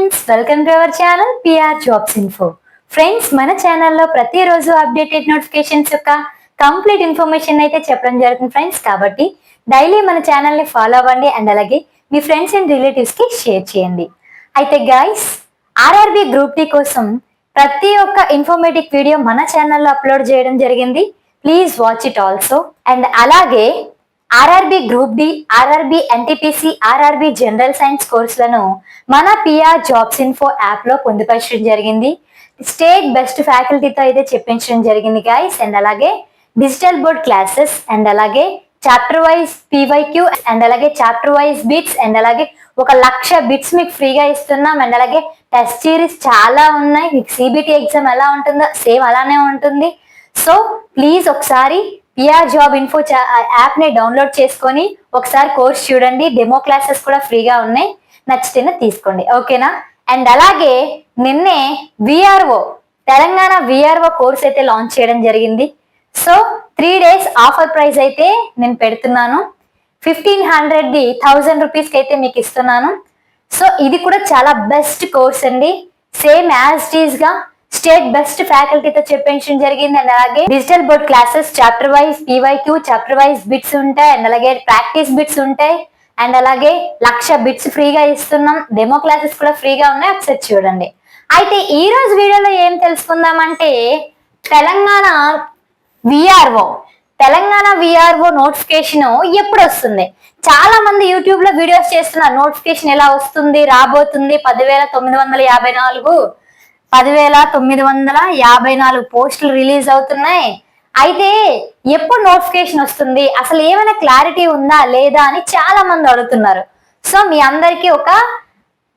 Friends, welcome to our channel PR jobs info. Friends, మన ఛానల్లో ప్రతిరోజు అప్డేటెడ్ నోటిఫికేషన్స్ యొక్క కంప్లీట్ ఇన్ఫర్మేషన్ అయితే చెప్పడం జరుగుతుంది ఫ్రెండ్స్. కాబట్టి డైలీ మన ఛానల్ని ఫాలో అవ్వండి అండ్ అలాగే మీ ఫ్రెండ్స్ అండ్ రిలేటివ్స్కి షేర్ చేయండి. అయితే గైస్, ఆర్ఆర్బి గ్రూప్ డి కోసం ప్రతి ఒక్క ఇన్ఫర్మేటివ్ వీడియో మన ఛానల్లో అప్లోడ్ చేయడం జరిగింది. Please watch it also. And అలాగే RRB group D, RRB NTPC, RRB general science కోర్సులను మన పిఆర్ జాబ్స్ ఇన్ఫో యాప్ లో పొందుపరచడం జరిగింది. స్టేట్ బెస్ట్ ఫ్యాకల్టీతో అయితే చెప్పించడం జరిగింది గైస్. అండ్ అలాగే డిజిటల్ బోర్డ్ క్లాసెస్ అండ్ అలాగే చాప్టర్ వైజ్ పీవైక్యూ అండ్ అలాగే చాప్టర్ వైజ్ బిట్స్ అండ్ అలాగే 1,00,000 బిట్స్ మీకు ఫ్రీగా ఇస్తున్నాం. అండ్ అలాగే టెస్ట్ సిరీస్ చాలా ఉన్నాయి. మీకు సిబిటి ఎగ్జామ్ ఎలా ఉంటుందో సేమ్ అలానే ఉంటుంది. సో ప్లీజ్ ఒకసారి పిఆర్ జాబ్ ఇన్ఫో యాప్ ని డౌన్లోడ్ చేసుకొని ఒకసారి కోర్స్ చూడండి. డెమో క్లాసెస్ కూడా ఫ్రీగా ఉన్నాయి. నచ్చితేనే తీసుకోండి, ఓకేనా? అండ్ అలాగే నిన్నే విఆర్ఓ తెలంగాణ విఆర్ఓ కోర్స్ అయితే లాంచ్ చేయడం జరిగింది. సో 3 days ఆఫర్ ప్రైస్ అయితే నేను పెడుతున్నాను. 1,500ది 1,000 రూపీస్కి అయితే మీకు ఇస్తున్నాను. సో ఇది కూడా చాలా బెస్ట్ కోర్స్ అండి. సేమ్ యాజ్ ఇట్ ఈస్ గా స్టేట్ బెస్ట్ ఫ్యాకల్టీతో చెప్పించడం జరిగింది. అండ్ అలాగే digital board classes chapter wise PYQ, chapter wise bits ఉంటాయి. అండ్ అలాగే ప్రాక్టీస్ బిట్స్ ఉంటాయి. అండ్ అలాగే 1,00,000 బిట్స్ ఫ్రీగా ఇస్తున్నాం. డెమో క్లాసెస్ కూడా ఫ్రీగా ఉన్నాయి, ఒకసారి చూడండి. అయితే ఈ రోజు వీడియోలో ఏం తెలుసుకుందామంటే తెలంగాణ విఆర్ఓ నోటిఫికేషన్ ఎప్పుడు వస్తుంది? చాలా మంది యూట్యూబ్ లో వీడియోస్ చేస్తున్నారు. నోటిఫికేషన్ ఎలా వస్తుంది, రాబోతుంది, 10,954 పోస్టులు రిలీజ్ అవుతున్నాయి. అయితే ఎప్పుడు నోటిఫికేషన్ వస్తుంది, అసలు ఏమైనా క్లారిటీ ఉందా లేదా అని చాలా మంది అడుగుతున్నారు. సో మీ అందరికీ ఒక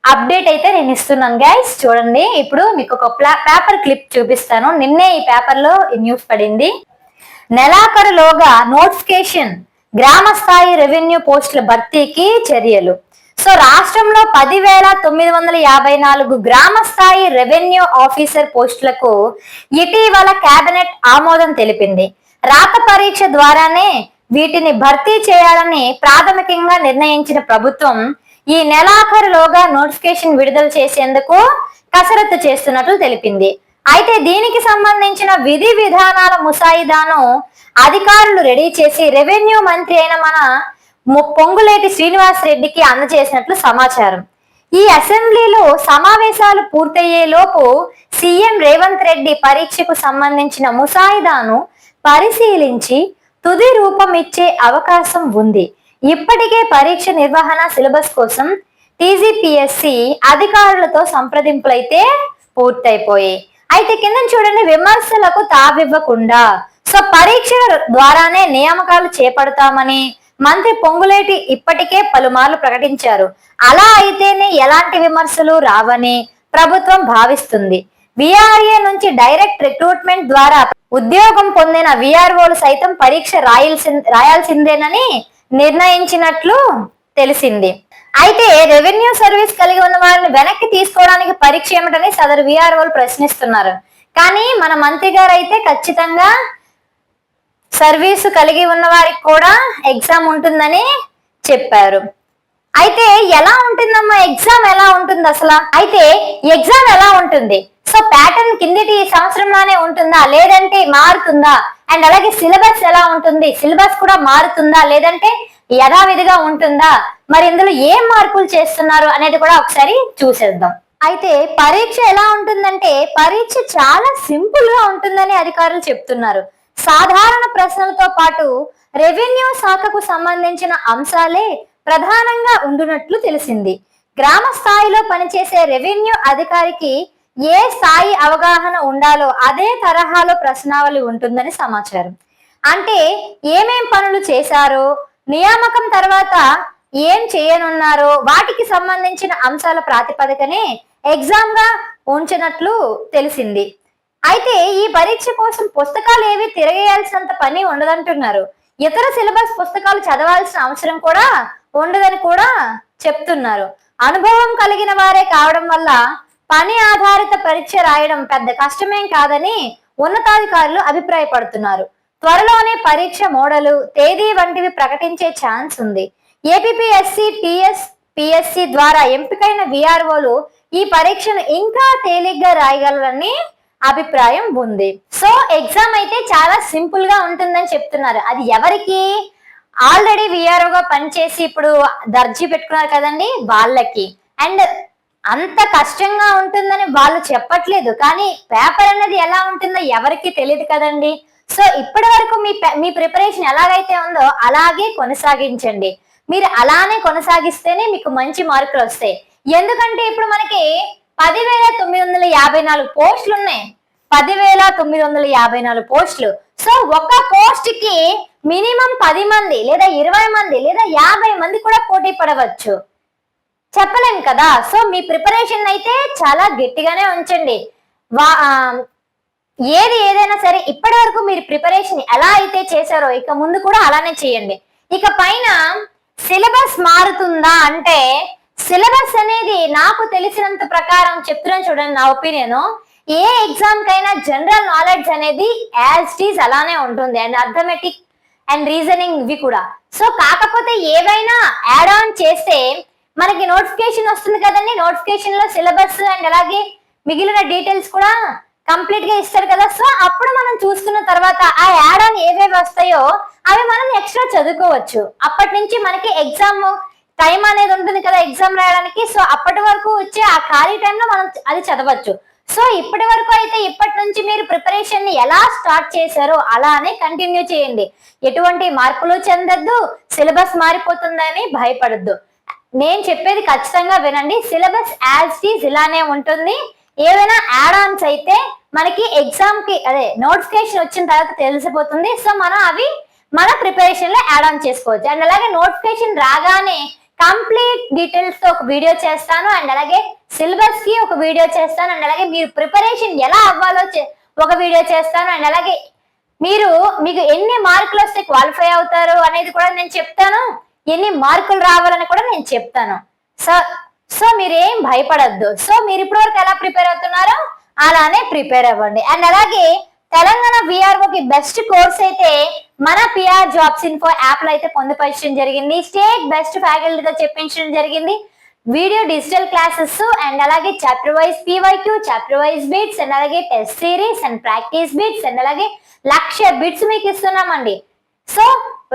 అప్డేట్ అయితే నేను ఇస్తున్నాను గైస్. చూడండి, ఇప్పుడు మీకు ఒక పేపర్ క్లిప్ చూపిస్తాను. నిన్నే ఈ పేపర్ లో న్యూస్ పడింది. నెలాఖరులోగా నోటిఫికేషన్, గ్రామ స్థాయి రెవెన్యూ పోస్టుల భర్తీకి చర్యలు. సో రాష్ట్రంలో 10,954 గ్రామ స్థాయి రెవెన్యూ ఆఫీసర్ పోస్టులకు ఇటీవల కేబినెట్ ఆమోదం తెలిపింది. రాత పరీక్ష ద్వారానే వీటిని భర్తీ చేయాలని ప్రాథమికంగా నిర్ణయించిన ప్రభుత్వం ఈ నెలాఖరులోగా నోటిఫికేషన్ విడుదల చేసేందుకు కసరత్తు చేస్తున్నట్లు తెలిపింది. అయితే దీనికి సంబంధించిన విధి విధానాల ముసాయిదాను అధికారులు రెడీ చేసి రెవెన్యూ మంత్రి అయిన మన పొంగులేటి శ్రీనివాస్ రెడ్డికి అందజేసినట్లు సమాచారం. ఈ అసెంబ్లీలో సమావేశాలు పూర్తయ్యే లోపు సీఎం రేవంత్ రెడ్డి పరీక్షకు సంబంధించిన ముసాయిదాను పరిశీలించి తుది రూపం ఇచ్చే అవకాశం ఉంది. ఇప్పటికే పరీక్ష నిర్వహణ సిలబస్ కోసం టీజీపీఎస్సీ అధికారులతో సంప్రదింపులైతే పూర్తయిపోయాయి. అయితే కింద చూడండి, విమర్శలకు తావివ్వకుండా సో పరీక్షల ద్వారానే నియామకాలు చేపడతామని మంత్రి పొంగులేటి ఇప్పటికే పలుమార్లు ప్రకటించారు. అలా అయితేనే ఎలాంటి విమర్శలు రావని ప్రభుత్వం భావిస్తుంది. విఆర్ఏ నుంచి డైరెక్ట్ రిక్రూట్మెంట్ ద్వారా ఉద్యోగం పొందిన విఆర్ఓలు సైతం పరీక్ష రాయాల్సిందేనని నిర్ణయించినట్లు తెలిసింది. అయితే రెవెన్యూ సర్వీస్ కలిగి ఉన్న వారిని వెనక్కి తీసుకోవడానికి పరీక్ష ఏమిటని సదరు విఆర్ఓలు ప్రశ్నిస్తున్నారు. కానీ మన మంత్రి గారు అయితే ఖచ్చితంగా సర్వీసు కలిగి ఉన్న వారికి కూడా ఎగ్జామ్ ఉంటుందని చెప్పారు. అయితే ఎలా ఉంటుందమ్మా ఎగ్జామ్, ఎలా ఉంటుంది అసలు? అయితే ఎగ్జామ్ ఎలా ఉంటుంది? సో ప్యాటర్న్ కిందటి సంవత్సరంలోనే ఉంటుందా లేదంటే మారుతుందా? అండ్ అలాగే సిలబస్ ఎలా ఉంటుంది? సిలబస్ కూడా మారుతుందా లేదంటే యథావిధిగా ఉంటుందా? మరి ఇందులో ఏం మార్పులు చేస్తున్నారు అనేది కూడా ఒకసారి చూసేద్దాం. అయితే పరీక్ష ఎలా ఉంటుందంటే పరీక్ష చాలా సింపుల్ గా ఉంటుందని అధికారులు చెప్తున్నారు. సాధారణ ప్రశ్నలతో పాటు రెవెన్యూ శాఖకు సంబంధించిన అంశాలే ప్రధానంగా ఉండునట్లు తెలిసింది. గ్రామ స్థాయిలో పనిచేసే రెవెన్యూ అధికారికి ఏ స్థాయి అవగాహన ఉండాలో అదే తరహాలో ప్రశ్నావళి ఉంటుందని సమాచారం. అంటే ఏమేం పనులు చేశారో, నియామకం తర్వాత ఏం చేయనున్నారో వాటికి సంబంధించిన అంశాల ప్రాతిపదికనే ఎగ్జామ్ గా ఉంచినట్లు తెలిసింది. అయితే ఈ పరీక్ష కోసం పుస్తకాలు ఏవి తిరగేయాల్సినంత పని ఉండదంటున్నారు. ఇతర సిలబస్ పుస్తకాలు చదవాల్సిన అవసరం కూడా ఉండదని కూడా చెప్తున్నారు. అనుభవం కలిగిన వారే కావడం వల్ల పని ఆధారిత పరీక్ష రాయడం పెద్ద కష్టమేం కాదని ఉన్నతాధికారులు అభిప్రాయపడుతున్నారు. త్వరలోనే పరీక్ష మోడలు, తేదీ వంటివి ప్రకటించే ఛాన్స్ ఉంది. ఏపీఎస్సీ, పిఎస్సి ద్వారా ఎంపికైన విఆర్ఓలు ఈ పరీక్షను ఇంకా తేలిగ్గా రాయగలరని అభిప్రాయం ఉంది. సో ఎగ్జామ్ అయితే చాలా సింపుల్ గా ఉంటుందని చెప్తున్నారు. అది ఎవరికి? ఆల్రెడీ విఆర్ఓగా పనిచేసి ఇప్పుడు దర్జీ పెట్టుకున్నారు కదండి వాళ్ళకి. అండ్ అంత కష్టంగా ఉంటుందని వాళ్ళు చెప్పట్లేదు, కానీ పేపర్ అనేది ఎలా ఉంటుందో ఎవరికి తెలియదు కదండి. సో ఇప్పటి వరకు మీ ప్రిపరేషన్ ఎలాగైతే ఉందో అలాగే కొనసాగించండి. మీరు అలానే కొనసాగిస్తేనే మీకు మంచి మార్కులు వస్తాయి. ఎందుకంటే ఇప్పుడు మనకి 10,954 పోస్టులు ఉన్నాయి. 10,954 పోస్టులు. సో ఒక పోస్ట్ కి మినిమం 10 మంది లేదా 20 మంది లేదా 50 మంది కూడా పోటీ పడవచ్చు, చెప్పలేం కదా. సో మీ ప్రిపరేషన్ అయితే చాలా గట్టిగానే ఉంచండి. ఏదైనా సరే ఇప్పటి వరకు మీరు ప్రిపరేషన్ ఎలా అయితే చేశారో ఇక ముందు కూడా అలానే చేయండి. ఇక పైన సిలబస్ మారుతుందా అంటే, సిలబస్ అనేది నాకు తెలిసినంత ప్రకారం చెప్తున్నాను చూడండి, నా ఒపీనియన్, ఏ ఎగ్జామ్ కైనా జనరల్ నాలెడ్జ్ అనేది యాజ్ ఇట్ ఈజ్ అలానే ఉంటుంది. అండ్ అర్థమెటిక్ అండ్ రీజనింగ్ ఇవి కూడా. సో కాకపోతే ఏవైనా యాడ్ ఆన్ చేస్తే మనకి నోటిఫికేషన్ వస్తుంది కదండి. నోటిఫికేషన్ లో సిలబస్ అండ్ అలాగే మిగిలిన డీటెయిల్స్ కూడా కంప్లీట్ గా ఇస్తారు కదా. సో అప్పుడు మనం చూసుకున్న తర్వాత ఆ యాడ్ ఆన్ ఏవేవి వస్తాయో అవి మనం ఎక్స్ట్రా చదువుకోవచ్చు. అప్పటి నుంచి మనకి ఎగ్జామ్ టైం అనేది ఉంటుంది కదా ఎగ్జామ్ రాయడానికి. సో అప్పటి వరకు వచ్చే ఆ ఖాళీ టైంలో మనం అది చదవచ్చు. సో ఇప్పటి వరకు అయితే ఇప్పటి నుంచి మీరు ప్రిపరేషన్ ని ఎలా స్టార్ట్ చేశారో అలానే కంటిన్యూ చేయండి. ఎటువంటి మార్పులు చెందొద్దు, సిలబస్ మారిపోతుందని భయపడద్దు. నేను చెప్పేది ఖచ్చితంగా వినండి. సిలబస్ యాజ్ ఇట్ ఈజ్ ఇలానే ఉంటుంది. ఏవైనా యాడ్ ఆన్స్ అయితే మనకి ఎగ్జామ్ కి నోటిఫికేషన్ వచ్చిన తర్వాత తెలిసిపోతుంది. సో మనం అవి మన ప్రిపరేషన్ లో యాడ్ ఆన్ చేసుకోవచ్చు. అండ్ అలాగే నోటిఫికేషన్ రాగానే కంప్లీట్ డీటెయిల్స్ తో ఒక వీడియో చేస్తాను. అండ్ అలాగే సిలబస్ కి ఒక వీడియో చేస్తాను. అండ్ అలాగే మీరు ప్రిపరేషన్ ఎలా అవ్వాలో ఒక వీడియో చేస్తాను. అండ్ అలాగే మీకు ఎన్ని మార్కులు వస్తే క్వాలిఫై అవుతారు అనేది కూడా నేను చెప్తాను. ఎన్ని మార్కులు రావాలని కూడా నేను చెప్తాను. సో మీరేం భయపడద్దు. సో మీరు ఇప్పటి వరకు ఎలా ప్రిపేర్ అవుతున్నారో అలానే ప్రిపేర్ అవ్వండి. అండ్ అలాగే తెలంగాణ విఆర్ఓకి బెస్ట్ కోర్స్ అయితే మన పిఆర్ జాబ్స్ ఇన్ఫో యాప్ లో అయితే పొందుపరచడం జరిగింది. స్టేట్ బెస్ట్ ఫ్యాకల్టీతో చెప్పించడం జరిగింది. వీడియో డిజిటల్ క్లాసెస్ అండ్ అలాగే chapter wise PYQ, chapter wise bits and అలాగే test series and practice bits and అలాగే 1,00,000 బిట్స్ మీకు ఇస్తున్నామండి. సో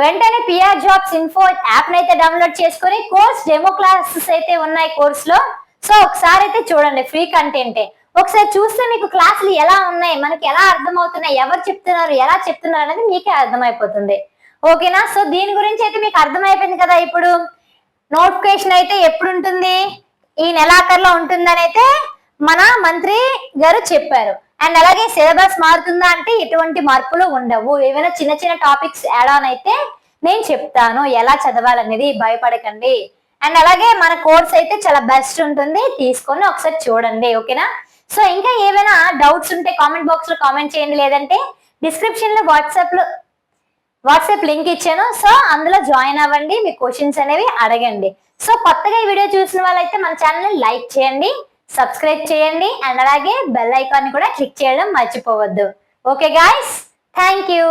వెంటనే పిఆర్ జాబ్స్ ఇన్ఫో యాప్ అయితే డౌన్లోడ్ చేసుకొని కోర్స్ డెమో క్లాసెస్ అయితే ఉన్నాయి కోర్స్ లో. సో ఒకసారి అయితే చూడండి, ఫ్రీ కంటెంటే. ఒకసారి చూస్తే మీకు క్లాసులు ఎలా ఉన్నాయి, మనకి ఎలా అర్థమవుతున్నాయి, ఎవరు చెప్తున్నారు, ఎలా చెప్తున్నారు అనేది మీకే అర్థమైపోతుంది. ఓకేనా? సో దీని గురించి అయితే మీకు అర్థమైపోయింది కదా. ఇప్పుడు నోటిఫికేషన్ అయితే ఎప్పుడు ఉంటుంది? ఈ నెలాఖరులో ఉంటుందని అయితే మన మంత్రి గారు చెప్పారు. అండ్ అలాగే సిలబస్ మారుతుందా అంటే ఎటువంటి మార్పులు ఉండవు. ఏమైనా చిన్న చిన్న టాపిక్స్ యాడ్ ఆన్ అయితే నేను చెప్తాను ఎలా చదవాలనేది, భయపడకండి. అండ్ అలాగే మన కోర్స్ అయితే చాలా బెస్ట్ ఉంటుంది, తీసుకొని ఒకసారి చూడండి. ఓకేనా? సో ఇంకా ఏమైనా డౌట్స్ ఉంటే కామెంట్ బాక్స్ లో కామెంట్ చేయండి, లేదంటే డిస్క్రిప్షన్ లో వాట్సాప్ లింక్ ఇచ్చాను. సో అందులో జాయిన్ అవ్వండి, మీ క్వశ్చన్స్ అనేవి అడగండి. సో కొత్తగా ఈ వీడియో చూసిన వాళ్ళైతే మన ఛానల్ ని లైక్ చేయండి, సబ్స్క్రైబ్ చేయండి అండ్ అలాగే బెల్ ఐకాన్ కూడా క్లిక్ చేయడం మర్చిపోవద్దు. Okay guys, thank you.